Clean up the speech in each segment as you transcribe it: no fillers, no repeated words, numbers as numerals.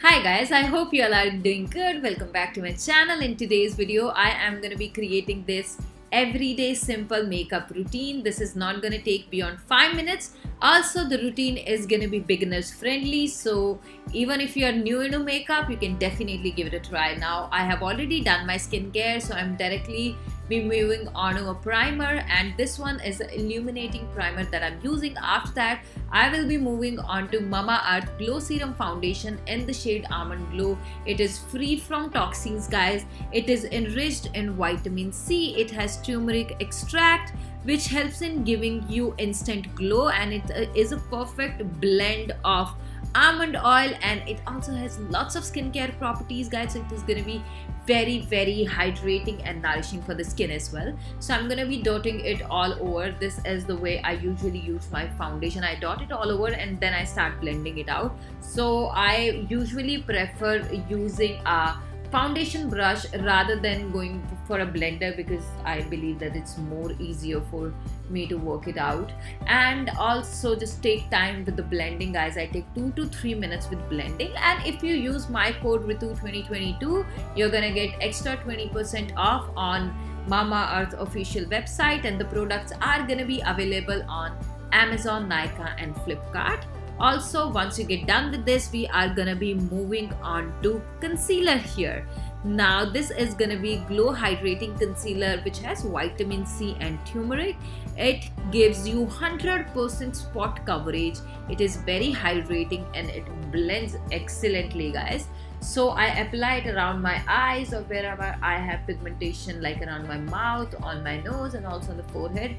Hi guys, I hope you all are doing good. Welcome back to my channel. In today's video, I am going to be creating this everyday simple makeup routine. This is not going to take beyond 5 minutes. Also, the routine is going to be beginners friendly. So even if you are new into makeup, you can definitely give it a try. Now, I have already done my skincare, so I'm directly be moving on to a primer, and this one is the illuminating primer that I'm using. After that, I will be moving on to Mamaearth Glow Serum Foundation in the shade Almond Glow. It is free from toxins, guys. It is enriched in vitamin C. It has turmeric extract, which helps in giving you instant glow, and it is a perfect blend of almond oil, and it also has lots of skincare properties, guys. So it is going to be very hydrating and nourishing for the skin as well. So I'm going to be dotting it all over. This is the way I usually use my foundation. I dot it all over and then I start blending it out. So I usually prefer using a foundation brush rather than going for a blender, because I believe that it's more easier for me to work it out. And also just take time with the blending, guys. I take 2 to 3 minutes with blending, and if you use my code Ritu2022, you're gonna get extra 20% off on Mamaearth official website, and the products are gonna be available on Amazon, Nykaa and Flipkart. Also, once you get done with this, we are gonna be moving on to concealer here. Now this is gonna be glow hydrating concealer, which has vitamin C and turmeric. It gives you 100% spot coverage. It is very hydrating and it blends excellently, guys. So I apply it around my eyes or wherever I have pigmentation, like around my mouth, on my nose, and also on the forehead.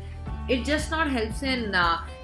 It just not helps in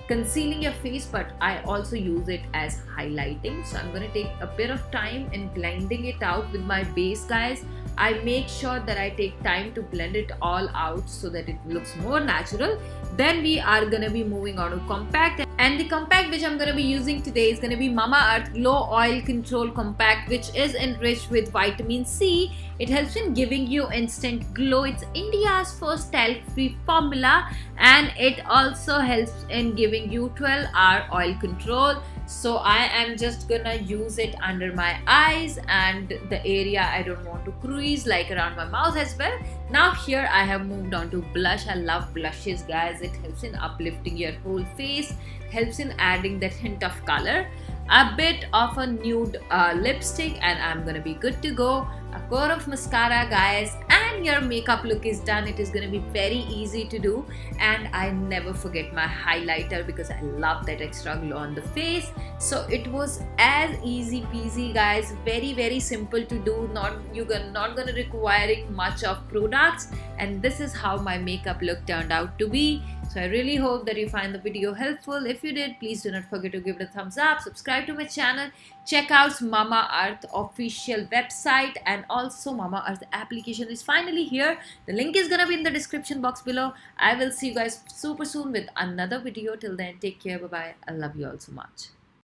concealing your face, but I also use it as highlighting. So I'm going to take a bit of time in blending it out with my base, guys. I make sure that I take time to blend it all out so that it looks more natural. Then we are going to be moving on to compact, and the compact which I'm going to be using today is going to be Mamaearth Glow Oil Control Compact, which is enriched with vitamin C. It helps in giving you instant glow. It's India's first talc-free formula, and it also helps in giving you 12-hour oil control. So I am just gonna use it under my eyes and the area I don't want to crease, like around my mouth as well. Now here I have moved on to blush. I love blushes, guys. It helps in uplifting your whole face, helps in adding that hint of color. A bit of a nude lipstick, and I'm gonna be good to go. A coat of mascara, guys, and your makeup look is done. It is gonna be very easy to do, and I never forget my highlighter because I love that extra glow on the face. So it was as easy peasy, guys. Very simple to do. You're not gonna requiring much of products, and this is how my makeup look turned out to be. So I really hope that you find the video helpful. If you did, please do not forget to give it a thumbs up, subscribe to my channel, check out Mamaearth official website, and also Mamaearth application is finally here. The link is gonna be in the description box below. I will see you guys super soon with another video. Till then, take care, bye bye. I love you all so much.